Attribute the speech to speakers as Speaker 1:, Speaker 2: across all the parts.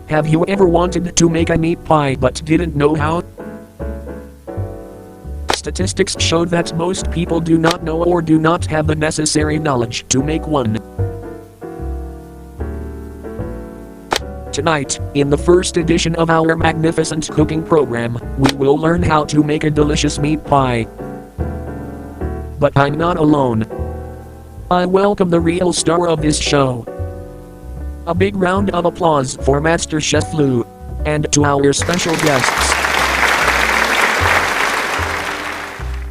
Speaker 1: Have you ever wanted to make a meat pie but didn't know how? Statistics showed that most people do not know or do not have the necessary knowledge to make one. Tonight, in the first edition of our magnificent cooking program, we will learn how to make a delicious meat pie. But I'm not alone. I welcome the real star of this show. A big round of applause for Master Chef Lou, and to our special guests.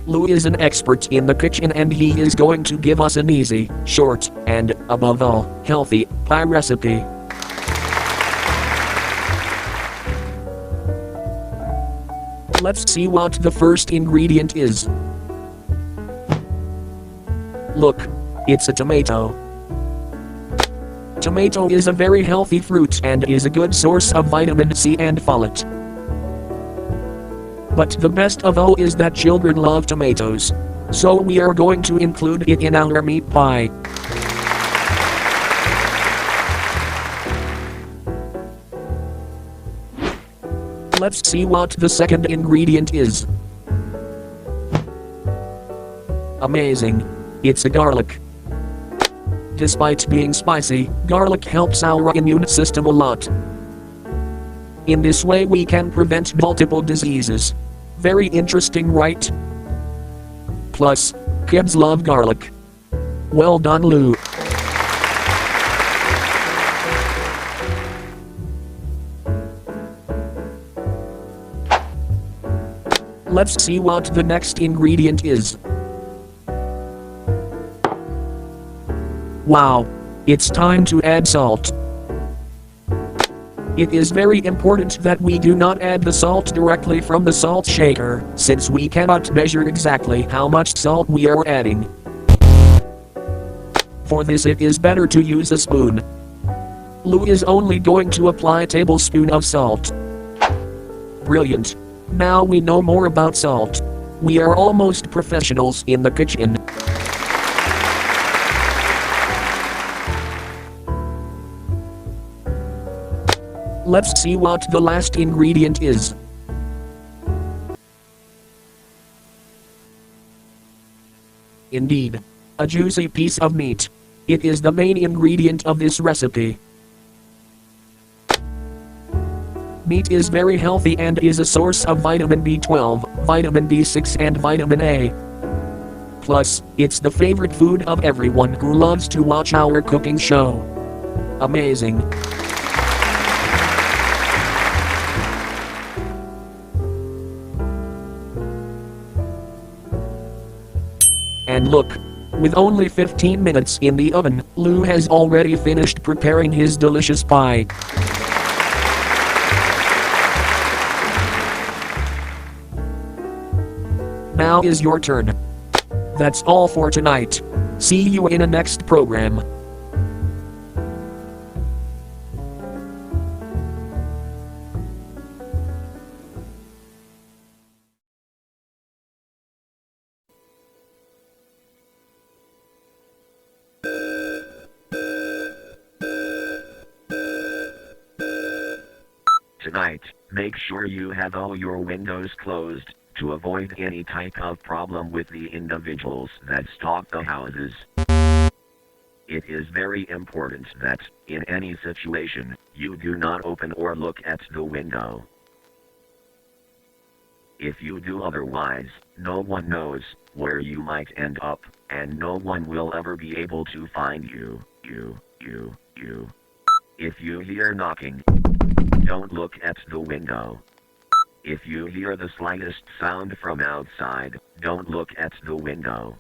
Speaker 1: Lou is an expert in the kitchen and he is going to give us an easy, short, and, above all, healthy pie recipe. Let's see what the first ingredient is. Look, it's a tomato. Tomato is a very healthy fruit and is a good source of vitamin C and folate. But the best of all is that children love tomatoes. So we are going to include it in our meat pie. Let's see what the second ingredient is. Amazing! It's a garlic. Despite being spicy, garlic helps our immune system a lot. In this way we can prevent multiple diseases. Very interesting, right? Plus, kids love garlic. Well done, Lou. Let's see what the next ingredient is. Wow! It's time to add salt. It is very important that we do not add the salt directly from the salt shaker, since we cannot measure exactly how much salt we are adding. For this it is better to use a spoon. Lou is only going to apply a tablespoon of salt. Brilliant! Now we know more about salt. We are almost professionals in the kitchen. Let's see what the last ingredient is. Indeed, a juicy piece of meat. It is the main ingredient of this recipe. Meat is very healthy and is a source of vitamin B12, vitamin B6 and vitamin A. Plus, it's the favorite food of everyone who loves to watch our cooking show. Amazing! And look, with only 15 minutes in the oven, Lou has already finished preparing his delicious pie. Now is your turn. That's all for tonight. See you in a next program.
Speaker 2: Tonight, make sure you have all your windows closed to avoid any type of problem with the individuals that stalk the houses. It is very important that, in any situation, you do not open or look at the window. If you do otherwise, no one knows where you might end up, and no one will ever be able to find you. If you hear knocking, don't look at the window. If you hear the slightest sound from outside, don't look at the window.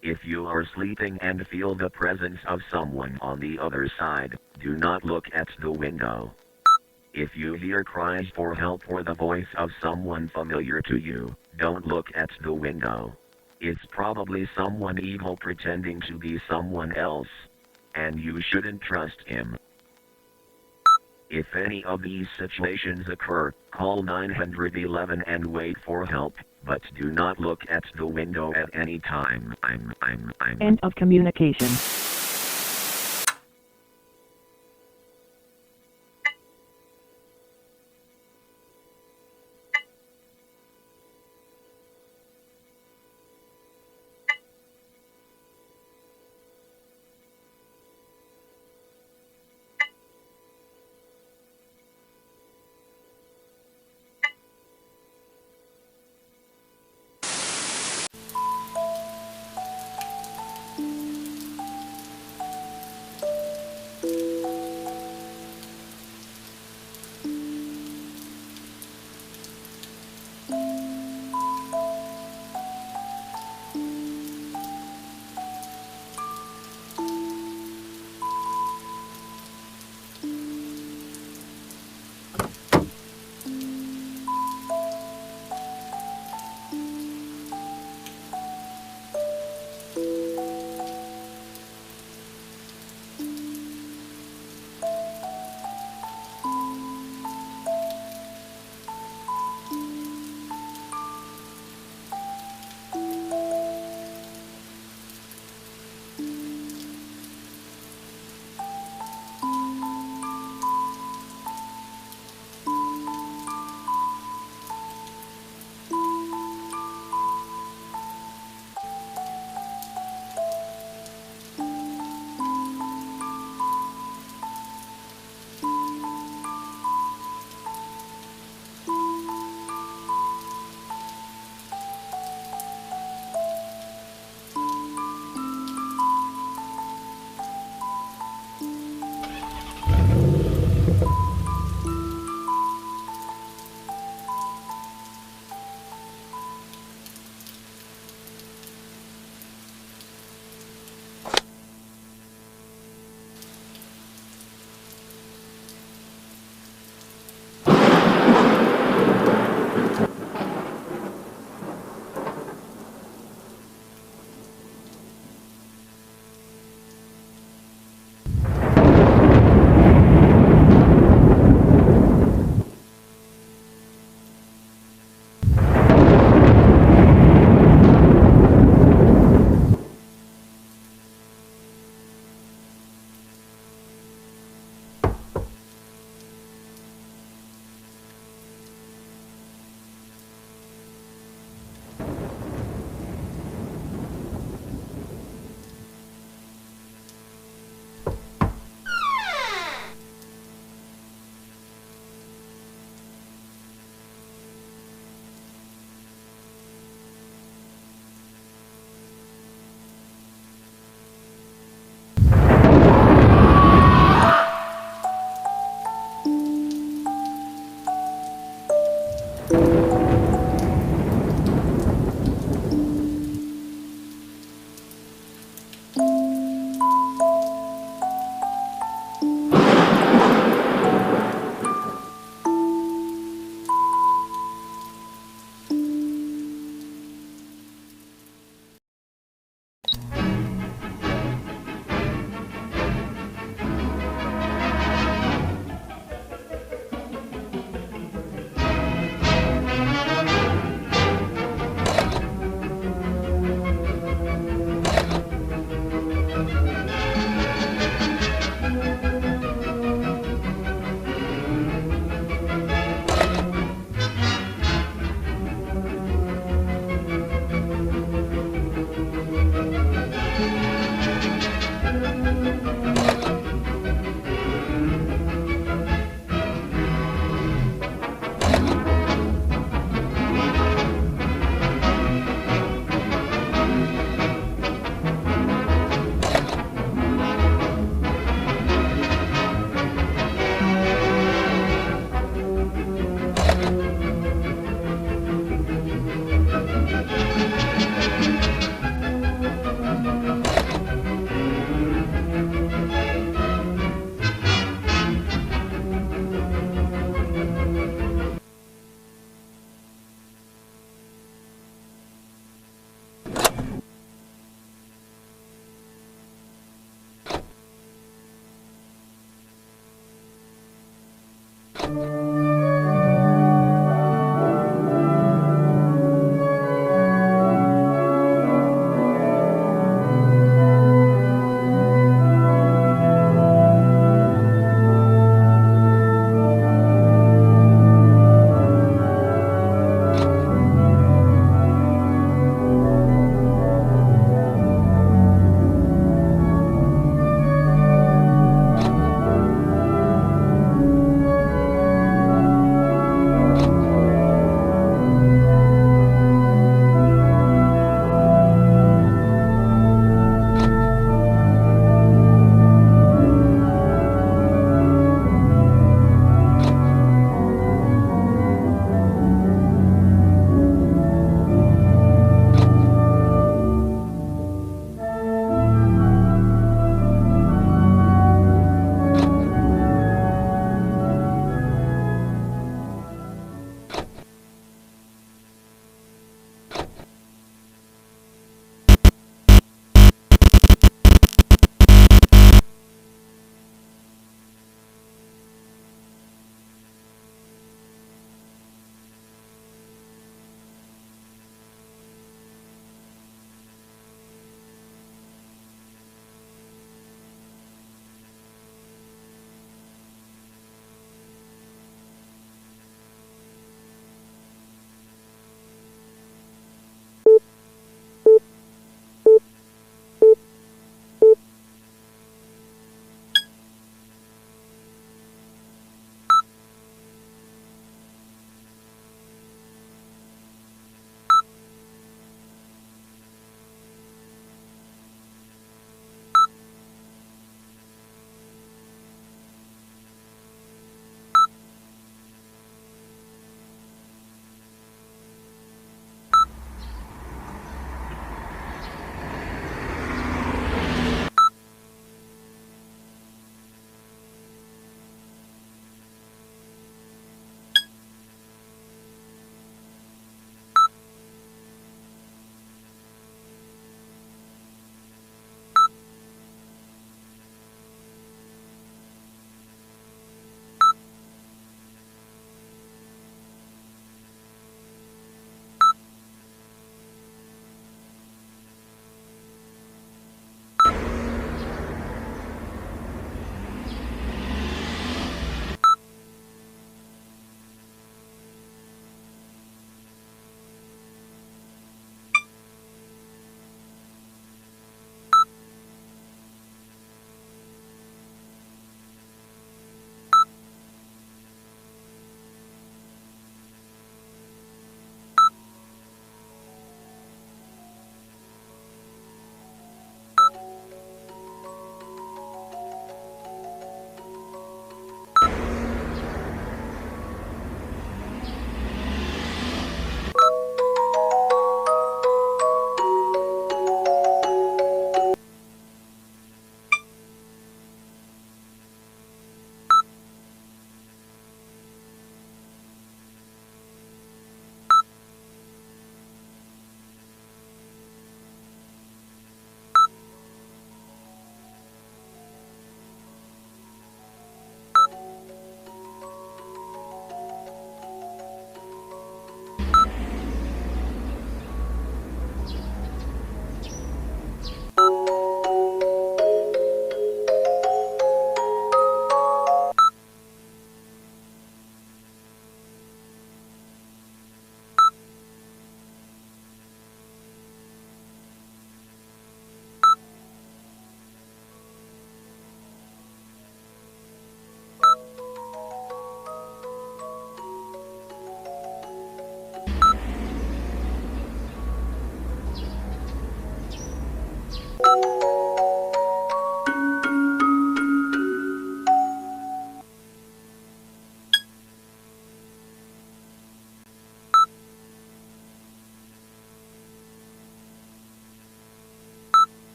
Speaker 2: If you are sleeping and feel the presence of someone on the other side, do not look at the window. If you hear cries for help or the voice of someone familiar to you, don't look at the window. It's probably someone evil pretending to be someone else, and you shouldn't trust him. If any of these situations occur, call 911 and wait for help, but do not look at the window at any time.
Speaker 3: End of communication.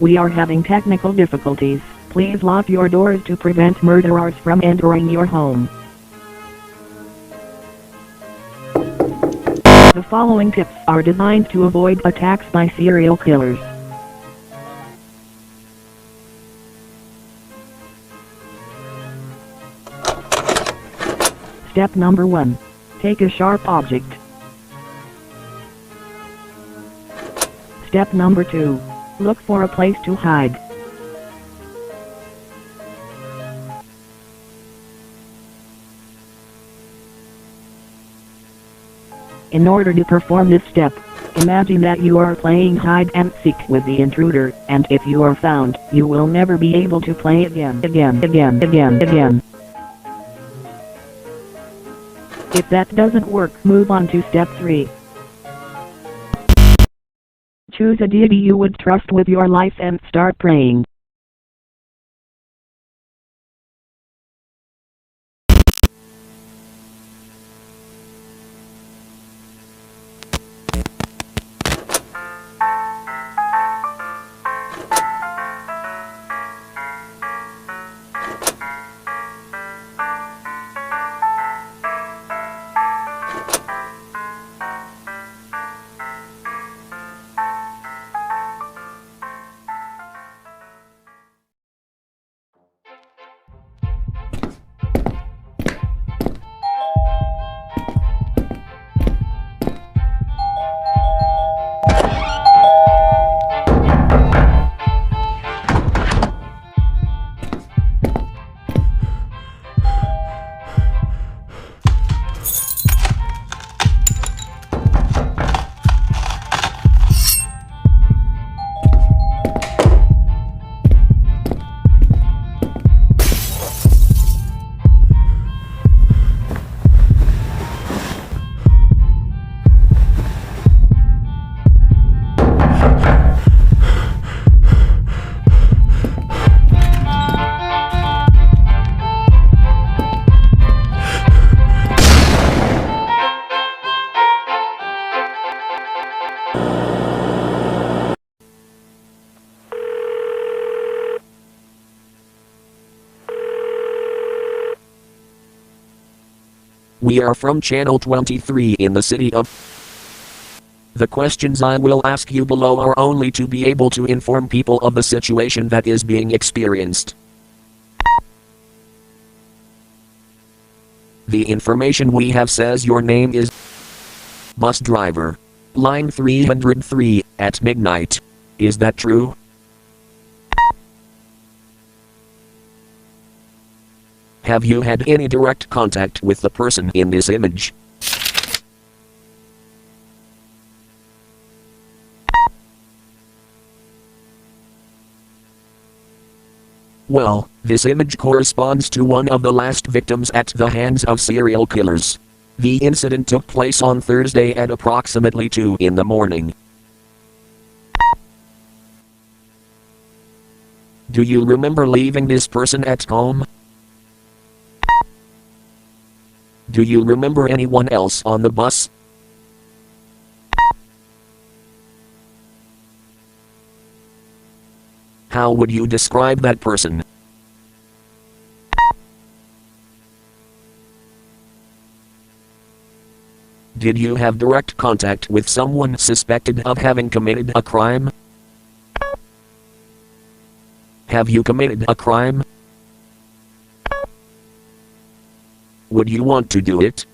Speaker 3: We are having technical difficulties. Please lock your doors to prevent murderers from entering your home. The following tips are designed to avoid attacks by serial killers. Step number 1. Take a sharp object. Step number 2. Look for a place to hide. In order to perform this step, imagine that you are playing hide and seek with the intruder, and if you are found, you will never be able to play again. If that doesn't work, move on to step 3. Choose a deity you would trust with your life and start praying.
Speaker 1: We are from Channel 23 in the city of. The questions I will ask you below are only to be able to inform people of the situation that is being experienced. The information we have says your name is bus driver. Line 303 at midnight. Is that true? Have you had any direct contact with the person in this image? Well, this image corresponds to one of the last victims at the hands of serial killers. The incident took place on Thursday at approximately 2 in the morning. Do you remember leaving this person at home? Do you remember anyone else on the bus? How would you describe that person? Did you have direct contact with someone suspected of having committed a crime? Have you committed a crime? Would you want to do it?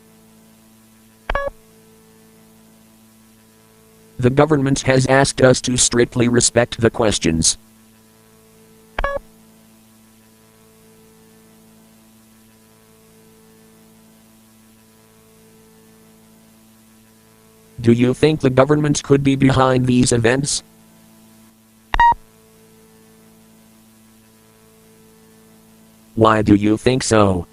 Speaker 1: The government has asked us to strictly respect the questions. Do you think the government could be behind these events? Why do you think so?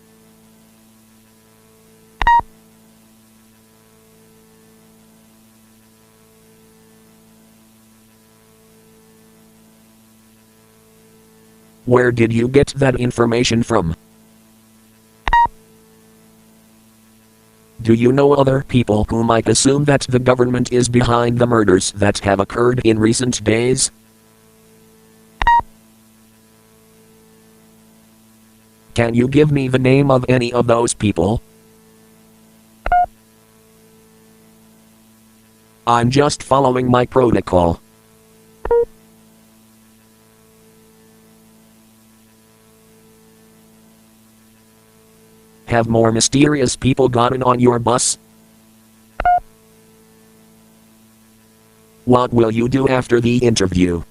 Speaker 1: Where did you get that information from? Do you know other people who might assume that the government is behind the murders that have occurred in recent days? Can you give me the name of any of those people? I'm just following my protocol. Have more mysterious people gotten on your bus? What will you do after the interview?